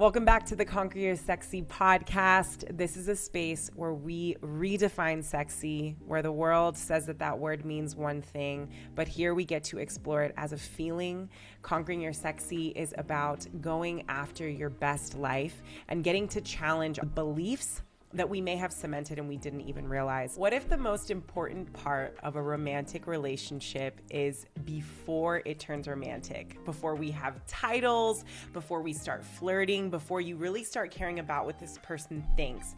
Welcome back to the Conquer Your Sexy podcast. This is a space where we redefine sexy, where the world says that that word means one thing, but here we get to explore it as a feeling. Conquering Your Sexy is about going after your best life and getting to challenge beliefs that we may have cemented and we didn't even realize. What if the most important part of a romantic relationship is before it turns romantic, before we have titles, before we start flirting, before you really start caring about what this person thinks?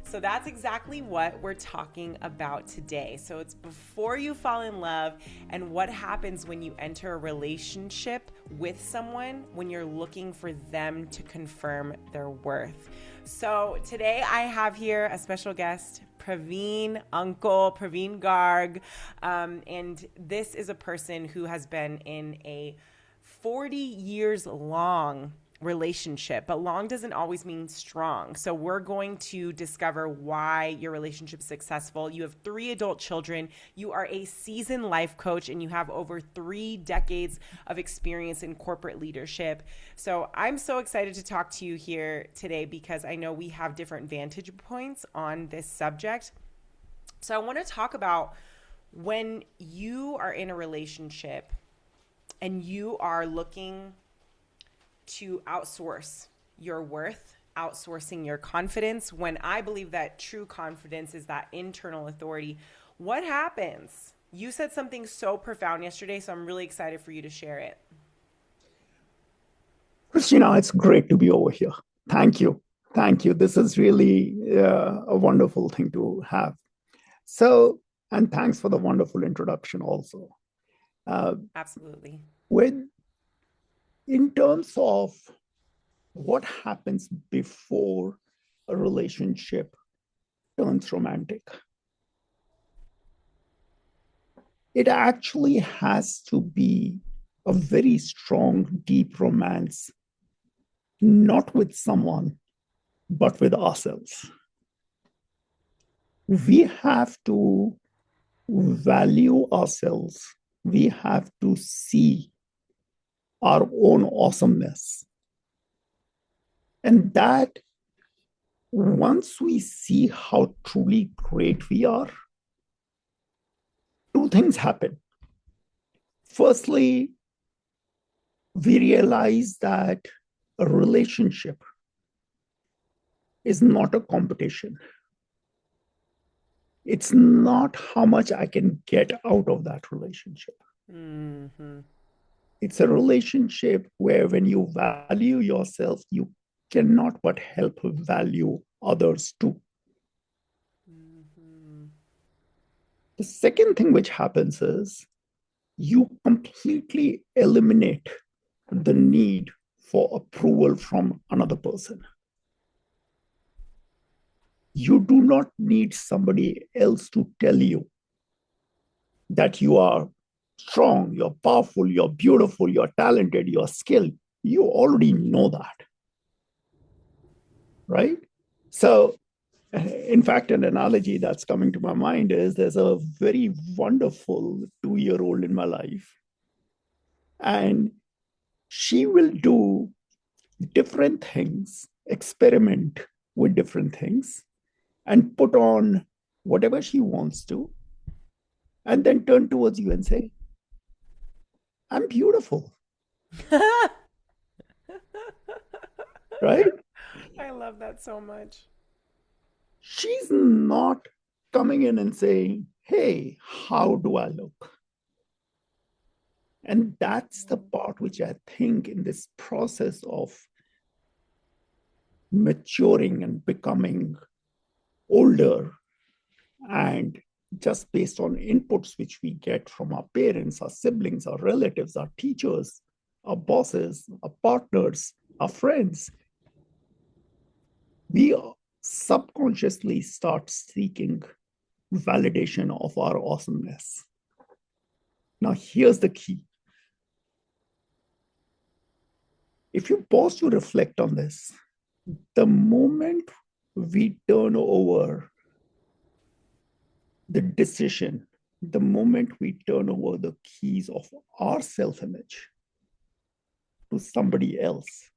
So that's exactly what we're talking about today. So it's before you fall in love and what happens when you enter a relationship with someone when you're looking for them to confirm their worth. So today I have here a special guest, Praveen Garg. And this is a person who has been in a 40 years long relationship, but long doesn't always mean strong. So we're going to discover why your relationship is successful. You have 3 adult children. You are a seasoned life coach, and you have over 3 decades of experience in corporate leadership. So I'm so excited to talk to you here today because I know we have different vantage points on this subject. So I want to talk about when you are in a relationship and you are looking to outsource your worth, outsourcing your confidence, when I believe that true confidence is that internal authority. What happens? You said something so profound yesterday, so I'm really excited for you to share it. Cristina, it's great to be over here. Thank you. Thank you. This is really a wonderful thing to have. So, and thanks for the wonderful introduction also. Absolutely. In terms of what happens before a relationship turns romantic, it actually has to be a very strong, deep romance, not with someone, but with ourselves. We have to value ourselves. We have to see our own awesomeness. And that, once we see how truly great we are, 2 things happen. Firstly, we realize that a relationship is not a competition. It's not how much I can get out of that relationship. Mm-hmm. It's a relationship where when you value yourself, you cannot but help value others too. Mm-hmm. The second thing which happens is you completely eliminate the need for approval from another person. You do not need somebody else to tell you that you are strong, you're powerful, you're beautiful, you're talented, you're skilled. You already know that, right? So, in fact, an analogy that's coming to my mind is there's a very wonderful 2-year-old in my life, and she will do different things, experiment with different things, and put on whatever she wants to, and then turn towards you and say, I'm beautiful. Right? I love that so much. She's not coming in and saying, hey, how do I look? And that's the part which I think in this process of maturing and becoming older, and just based on inputs which we get from our parents, our siblings, our relatives, our teachers, our bosses, our partners, our friends, we subconsciously start seeking validation of our awesomeness. Now, here's the key. If you pause to reflect on this, the moment we turn over the decision, the moment we turn over the keys of our self-image to somebody else,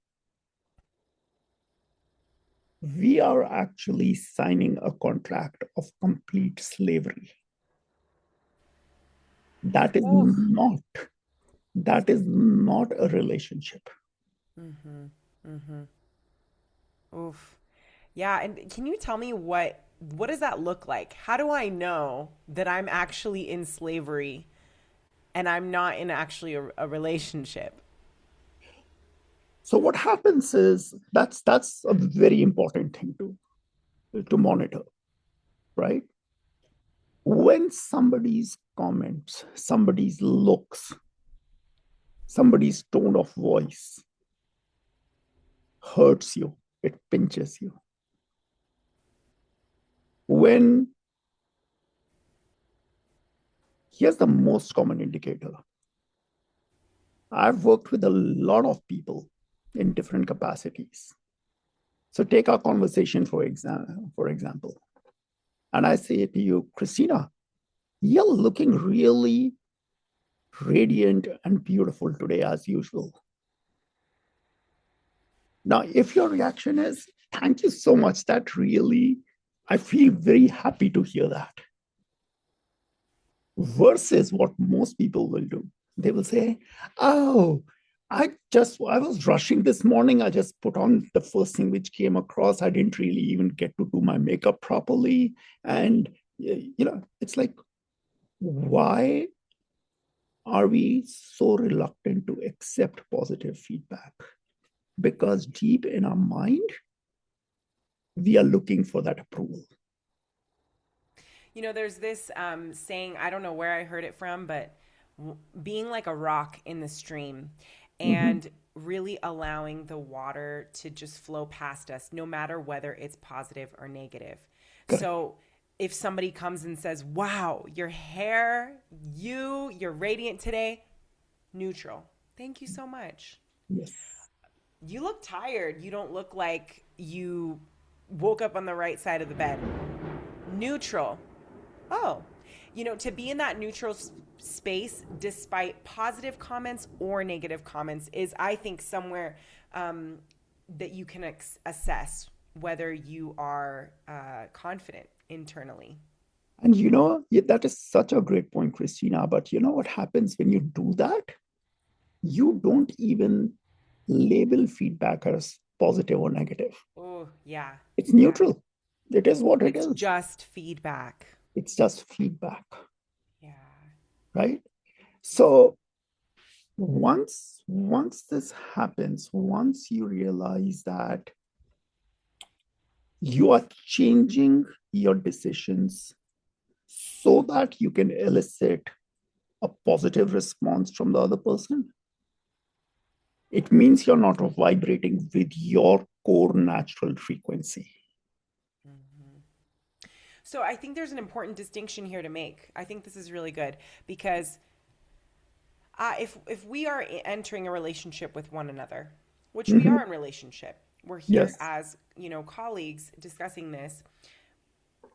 we are actually signing a contract of complete slavery. That is Oh. not, that is not a relationship. Mm-hmm. Mm-hmm. Oof. Yeah, and can you tell me what does that look like? How do I know that I'm actually in slavery and I'm not in actually a relationship? So what happens is that's a very important thing to monitor, right? When somebody's comments, somebody's looks, somebody's tone of voice hurts you, it pinches you. When Here's the most common indicator. I've worked with a lot of people in different capacities. So take our conversation for example. And I say to you, Christina, you're looking really radiant and beautiful today as usual. Now, if your reaction is, thank you so much, I feel very happy to hear that. Versus what most people will do. They will say, oh, I was rushing this morning. I just put on the first thing which came across. I didn't really even get to do my makeup properly. And, it's like, why are we so reluctant to accept positive feedback? Because deep in our mind, we are looking for that approval. You know, there's this saying, I don't know where I heard it from, but being like a rock in the stream Mm-hmm. and really allowing the water to just flow past us, no matter whether it's positive or negative. Correct. So if somebody comes and says, wow, your hair, you're radiant today, neutral. Thank you so much. Yes. You look tired. You don't look like you woke up on the right side of the bed. Neutral. Oh, to be in that neutral space despite positive comments or negative comments is, I think, somewhere that you can assess whether you are confident internally. And that is such a great point, Christina. But you know what happens when you do that? You don't even label feedback as positive or negative. Oh, yeah. It's Yeah. neutral. It is what it It's is. just feedback. It's just feedback, Yeah. right? So once this happens, once you realize that you are changing your decisions so that you can elicit a positive response from the other person, it means you're not vibrating with your core natural frequency. Mhm. So I think there's an important distinction here to make. I think this is really good because if we are entering a relationship with one another, which we Mm-hmm. are in relationship, we're here Yes. as colleagues discussing this,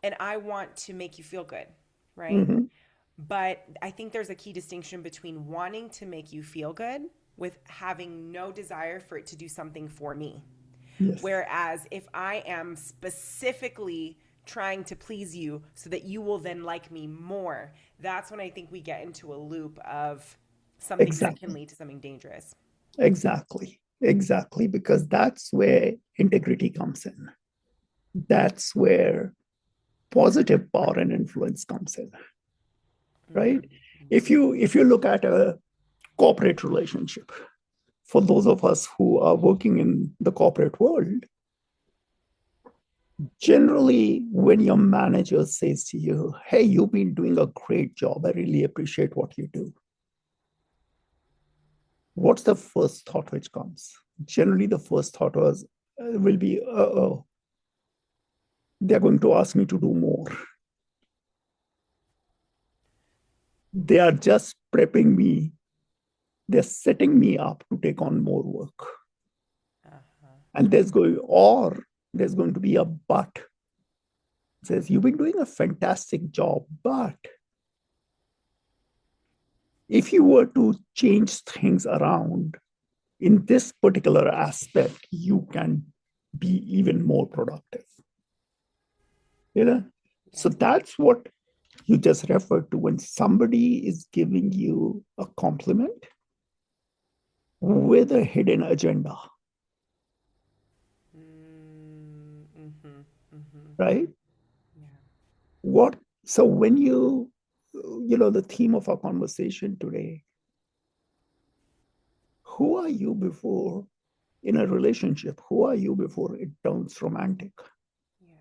and I want to make you feel good, right? Mm-hmm. But I think there's a key distinction between wanting to make you feel good with having no desire for it to do something for me. Yes. Whereas if I am specifically trying to please you so that you will then like me more, that's when I think we get into a loop of something that can Exactly. lead to something dangerous. Exactly. Because that's where integrity comes in. That's where positive power and influence comes in, right? If you look at a corporate relationship, for those of us who are working in the corporate world, generally when your manager says to you, hey, you've been doing a great job, I really appreciate what you do, what's the first thought which comes? Generally the first thought will be, oh, they're going to ask me to do more. They are just prepping me, they're setting me up to take on more work. Uh-huh. And there's going to be a but. It says, you've been doing a fantastic job, but if you were to change things around in this particular aspect, you can be even more productive. You know, so that's what you just referred to when somebody is giving you a compliment with a hidden agenda, right? Yeah. What so when the theme of our conversation today, who are you before in a relationship? Who are you before it turns romantic? Yeah.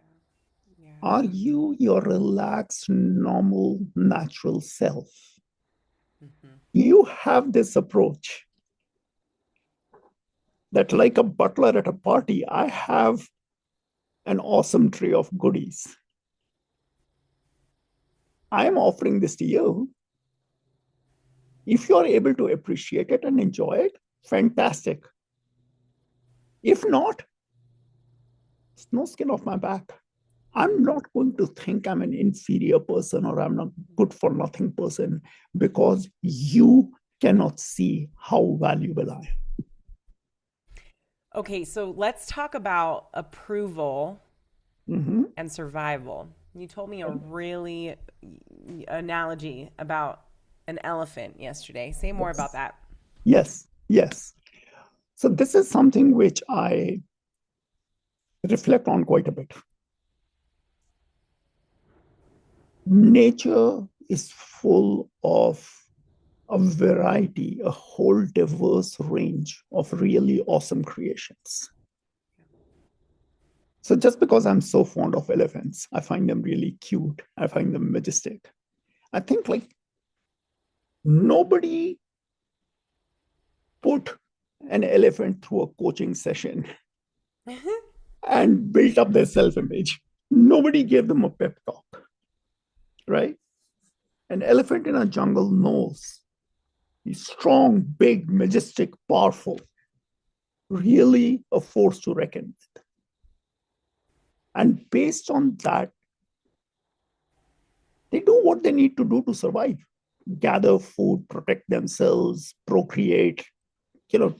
Yeah. Are you your relaxed, normal, natural self? You have this approach that, like a butler at a party, I have an awesome tray of goodies. I'm offering this to you. If you're able to appreciate it and enjoy it, fantastic. If not, it's no skin off my back. I'm not going to think I'm an inferior person or I'm not good for nothing person because you cannot see how valuable I am. Okay, so let's talk about approval Mm-hmm. and survival. You told me a really analogy about an elephant yesterday. Say more about Yes. that. Yes. Yes. So this is something which I reflect on quite a bit. Nature is full of a variety, a whole diverse range of really awesome creations. So just because I'm so fond of elephants, I find them really cute. I find them majestic. I think like nobody put an elephant through a coaching session and built up their self-image. Nobody gave them a pep talk, right? An elephant in a jungle knows he's strong, big, majestic, powerful, really a force to reckon with. And based on that, they do what they need to do to survive, gather food, protect themselves, procreate, do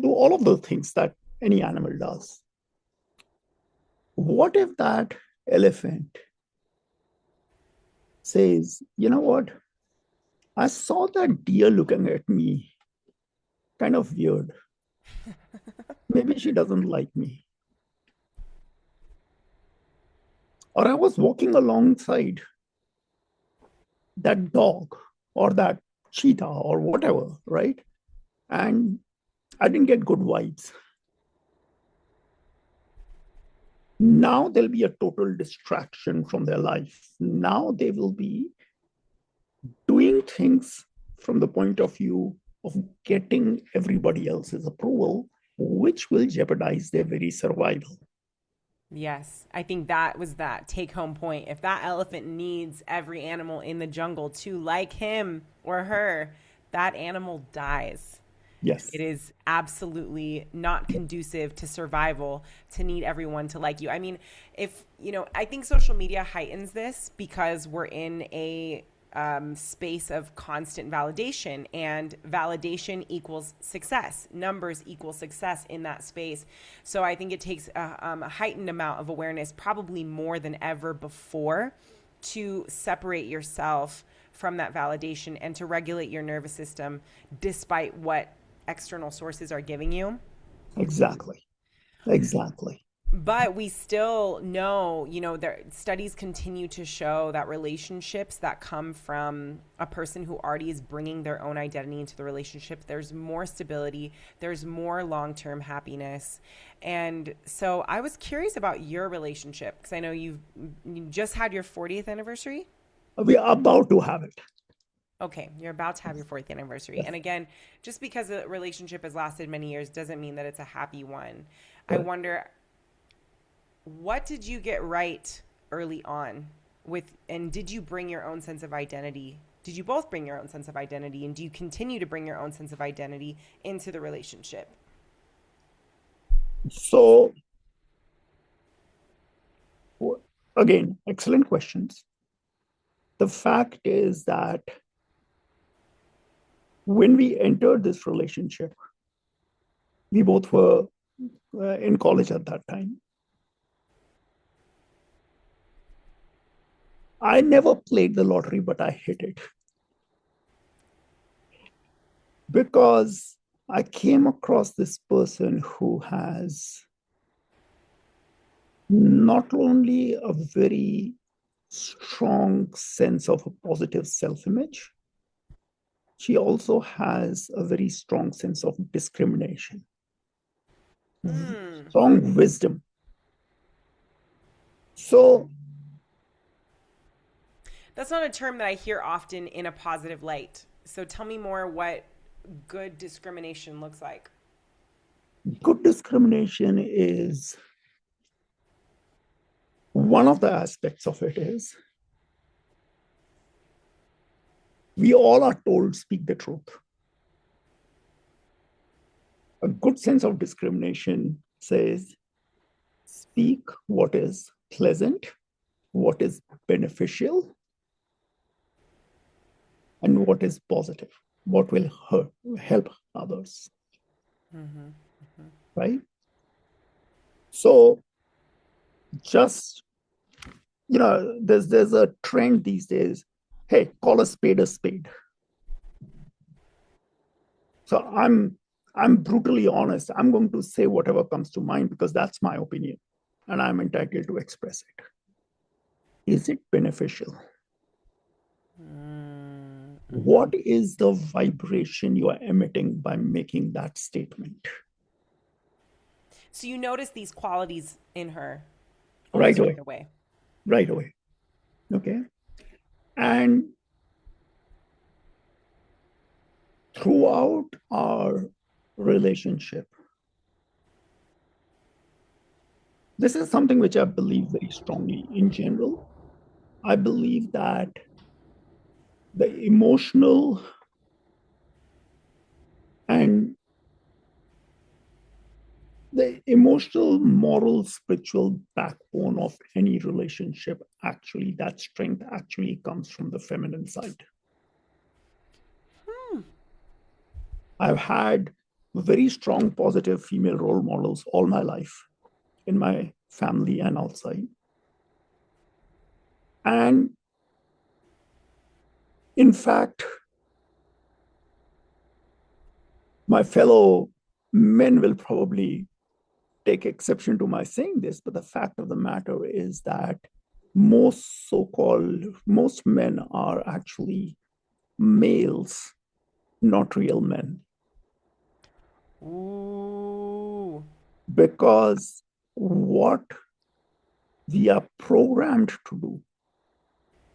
all of the things that any animal does. What if that elephant says, you know what? I saw that deer looking at me, kind of weird. Maybe she doesn't like me. Or I was walking alongside that dog or that cheetah or whatever, right? And I didn't get good vibes. Now there'll be a total distraction from their life. Now they will be doing things from the point of view of getting everybody else's approval, which will jeopardize their very survival. Yes, I think that was that take home point. If that elephant needs every animal in the jungle to like him or her, that animal dies. Yes. It is absolutely not conducive to survival to need everyone to like you. I mean, I think social media heightens this because we're in a space of constant validation, and validation equals success. Numbers equal success in that space. So I think it takes a heightened amount of awareness, probably more than ever before, to separate yourself from that validation and to regulate your nervous system despite what external sources are giving you. Exactly. Exactly. But we still know, there studies continue to show that relationships that come from a person who already is bringing their own identity into the relationship, there's more stability, there's more long-term happiness. And so I was curious about your relationship because I know you just had your 40th anniversary. We are about to have it. Okay, you're about to have your 40th anniversary. Yes. And again, just because a relationship has lasted many years doesn't mean that it's a happy one. I Correct. wonder, what did you get right early on and did you bring your own sense of identity? Did you both bring your own sense of identity, and do you continue to bring your own sense of identity into the relationship? So, again, excellent questions. The fact is that when we entered this relationship, we both were in college at that time. I never played the lottery, but I hit it because I came across this person who has not only a very strong sense of a positive self image, she also has a very strong sense of discrimination, Hmm. strong wisdom. So, That's not a term that I hear often in a positive light. So tell me more what good discrimination looks like. good discrimination is one of the aspects of it is we all are told speak the truth. A good sense of discrimination says speak what is pleasant, what is beneficial, and what is positive, what will help others, Mm-hmm. Mm-hmm. right? So just there's a trend these days. Hey, call a spade a spade. So I'm brutally honest. I'm going to say whatever comes to mind because that's my opinion, and I'm entitled to express it. Is it beneficial? Mm-hmm. What is the vibration you are emitting by making that statement? So you notice these qualities in her Right almost away, right away. right away. Okay. And throughout our relationship, this is something which I believe very strongly in general. I believe that the emotional and the emotional, moral, spiritual backbone of any relationship, actually, that strength actually comes from the feminine side. Hmm. I've had very strong, positive female role models all my life in my family and outside. And in fact, my fellow men will probably take exception to my saying this, but the fact of the matter is that most men are actually males, not real men, Ooh. because what we are programmed to do,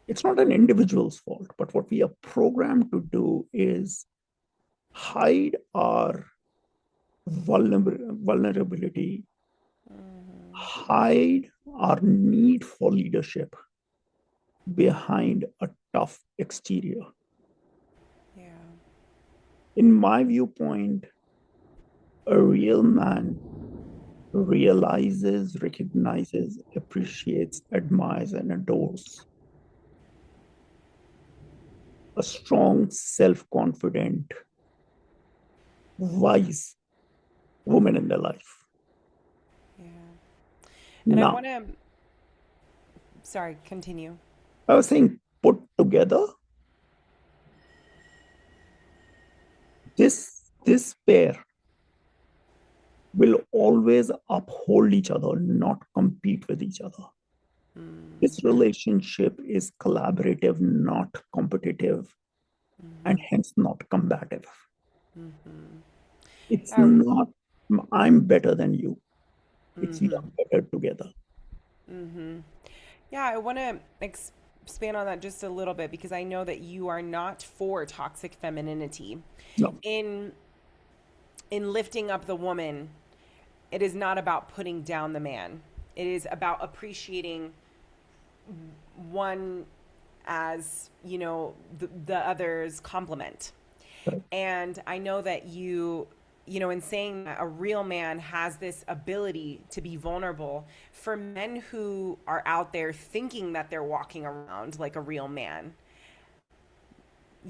it's not an individual's fault, but what we are programmed to do is hide our vulnerability, Mm-hmm. hide our need for leadership behind a tough exterior. Yeah. In my viewpoint, a real man realizes, recognizes, appreciates, admires, and adores a strong, self confident, wise woman in their life. Yeah. And I Now, want to, sorry, continue. I was saying, put together, this pair will always uphold each other, not compete with each other. Mm-hmm. This relationship is collaborative, not competitive, and Mm-hmm. hence not combative. Mm-hmm. It's Yeah. not I'm better than you. It's we Mm-hmm. are better together. Mm-hmm. Yeah, I want to expand on that just a little bit because I know that you are not for toxic femininity. No, In lifting up the woman, it is not about putting down the man. It is about appreciating one as, the other's complement. right. And I know that in saying that a real man has this ability to be vulnerable for men who are out there thinking that they're walking around like a real man.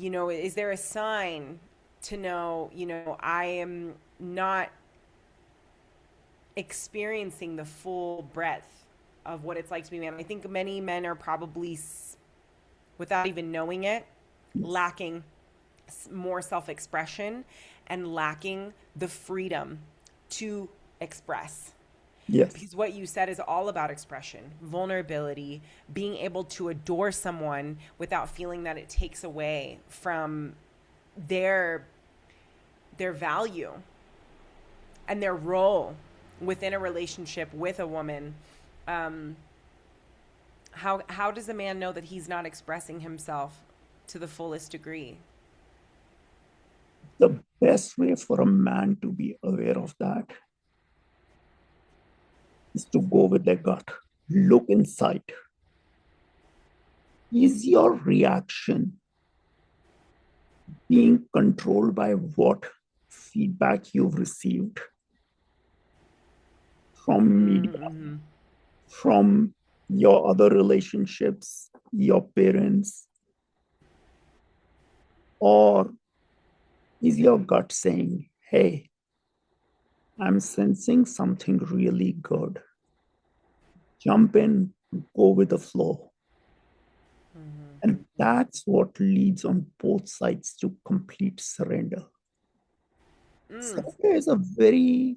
Is there a sign to know, I am not experiencing the full breadth of what it's like to be a man. I think many men are probably, without even knowing it, Yes. lacking more self expression and lacking the freedom to express. Yes. Because what you said is all about expression, vulnerability, being able to adore someone without feeling that it takes away from their their value and their role within a relationship with a woman. Um, how does a man know that he's not expressing himself to the fullest degree? The best way for a man to be aware of that is to go with their gut. Look inside. Is your reaction being controlled by what feedback you've received from media, Mm-hmm. from your other relationships, your parents, or is your gut saying, hey, I'm sensing something really good? Jump in, go with the flow. And that's what leads on both sides to complete surrender. Mm. Surrender is a very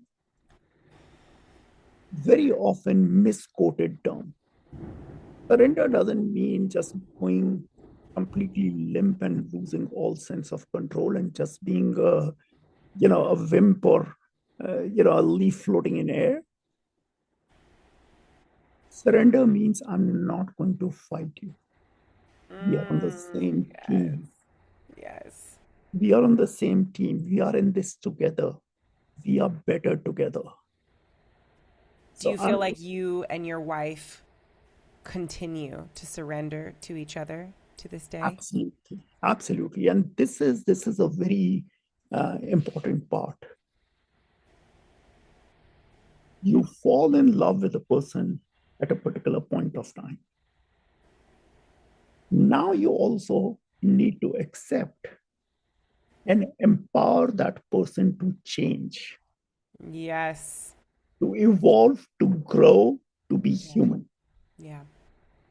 often misquoted term. Surrender doesn't mean just going completely limp and losing all sense of control and just being a wimp or a leaf floating in air. Surrender means I'm not going to fight you. We are on the same Yes. team. Yes. We are on the same team. We are in this together. We are better together. Do So you feel I'm like you and your wife continue to surrender to each other to this day? absolutely, absolutely, and this is a very important part. You fall in love with a person at a particular point of time. Now you also need to accept and empower that person to change, Yes. to evolve, to grow, to be Yeah. human, Yeah.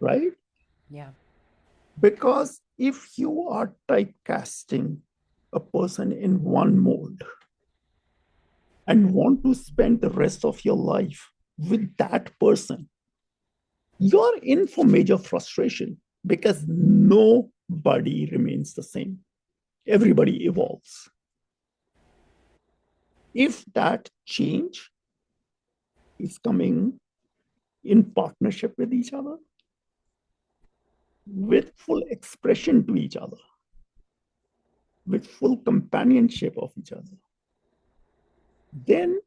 right? Yeah. Because if you are typecasting a person in one mold and want to spend the rest of your life with that person, you're in for major frustration because nobody remains the same. Everybody evolves. If that change is coming in partnership with each other, with full expression to each other, with full companionship of each other, then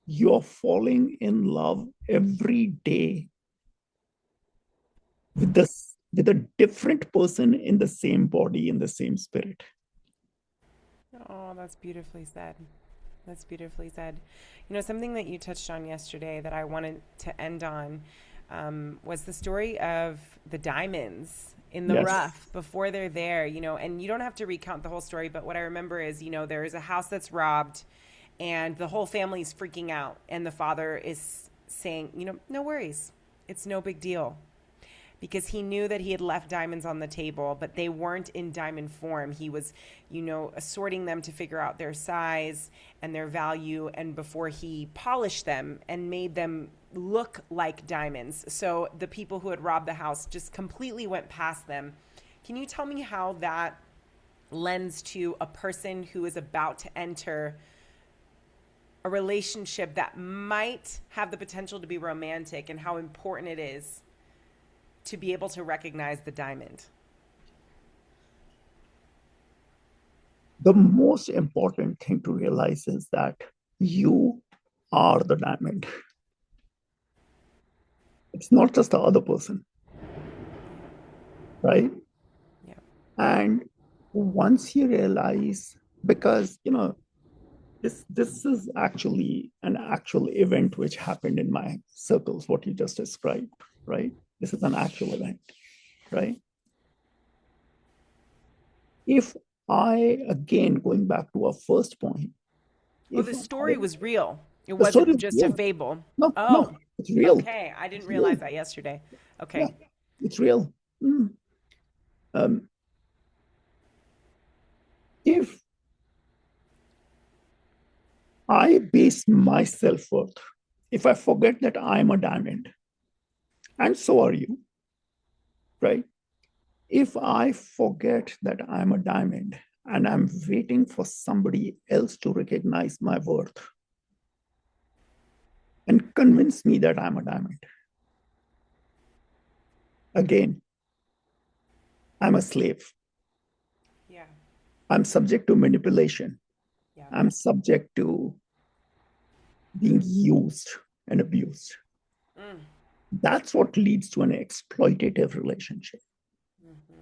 you're falling in love every day with a different person in the same body, in the same spirit. Oh, that's beautifully said. That's beautifully said. You know, something that you touched on yesterday that I wanted to end on was the story of the diamonds in the Yes. rough before they're there, you know, and you don't have to recount the whole story, but what I remember is, you know, there is a house that's robbed and the whole family's freaking out. And the father is saying, you know, no worries. It's no big deal because he knew that he had left diamonds on the table, but they weren't in diamond form. He was, you know, assorting them to figure out their size and their value, and before he polished them and made them look like diamonds. So the people who had robbed the house just completely went past them. Can you tell me how that lends to a person who is about to enter a relationship that might have the potential to be romantic and how important it is to be able to recognize the diamond? The most important thing to realize is that you are the diamond. It's not just the other person, right? Yeah. And once you realize, because this is actually an actual event which happened in my circles, what you just described, right? This is an actual event, right? If I, again, going back to our first point, Oh, if the I, story was real. It The story wasn't is just a real. fable. No, Oh, no, it's real. okay. I didn't It's real. realize that yesterday. Yeah, Okay. it's real. Um, if I base my self worth, if I forget that I'm a diamond, and so are you, right? If I forget that I'm a diamond and I'm waiting for somebody else to recognize my worth and convince me that I'm a diamond, again, I'm a slave. Yeah. I'm subject to manipulation. Yeah. I'm subject to being used and abused. Mm. That's what leads to an exploitative relationship. Mm-hmm.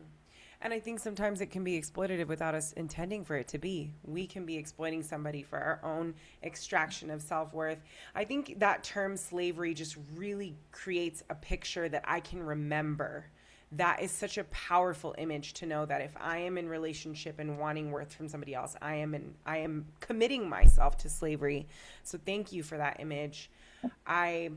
And I think sometimes it can be exploitative without us intending for it to be. We can be exploiting somebody for our own extraction of self worth. I think that term slavery just really creates a picture that I can remember. That is such a powerful image to know that if I am in relationship and wanting worth from somebody else, I am committing myself to slavery. So thank you for that image. I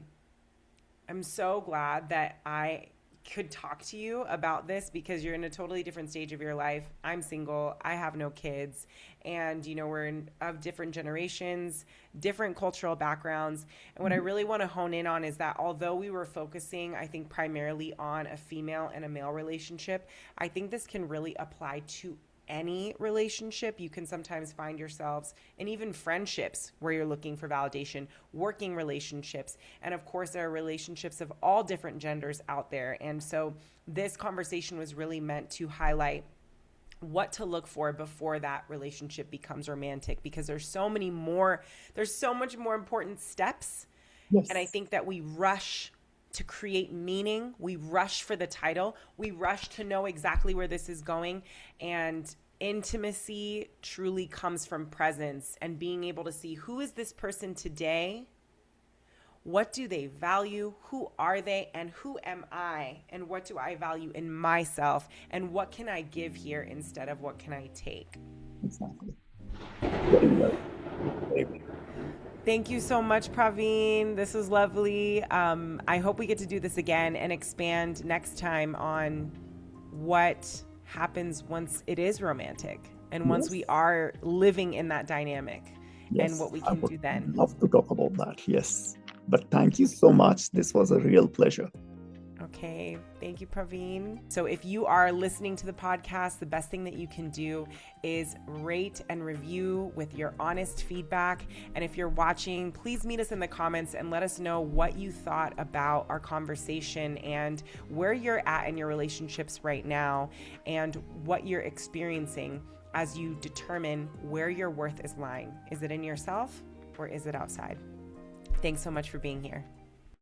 I'm so glad that I could talk to you about this because you're in a totally different stage of your life. I'm single, I have no kids, and we're of different generations, different cultural backgrounds. And what I really want to hone in on is that although we were focusing, I think, primarily on a female and a male relationship, I think this can really apply to any relationship. You can sometimes find yourselves in even friendships where you're looking for validation, working relationships, and of course there are relationships of all different genders out there. And so this conversation was really meant to highlight what to look for before that relationship becomes romantic, because there's so much more important steps. And I Yes, think that we rush to create meaning. We rush for the title. We rush to know exactly where this is going. And intimacy truly comes from presence and being able to see, who is this person today? What do they value? Who are they? And who am I? And what do I value in myself? And what can I give here instead of what can I take? exactly. Very well. Very well. Thank you so much, Praveen. This was lovely. I hope we get to do this again and expand next time on what happens once it is romantic and once we Yes, are living in that dynamic and yes, what we I can would do then. love to talk about that. Yes. But thank you so much. This was a real pleasure. Okay. Thank you, Praveen. So, if you are listening to the podcast, the best thing that you can do is rate and review with your honest feedback. And if you're watching, please meet us in the comments and let us know what you thought about our conversation and where you're at in your relationships right now and what you're experiencing as you determine where your worth is lying. Is it in yourself or is it outside? Thanks so much for being here.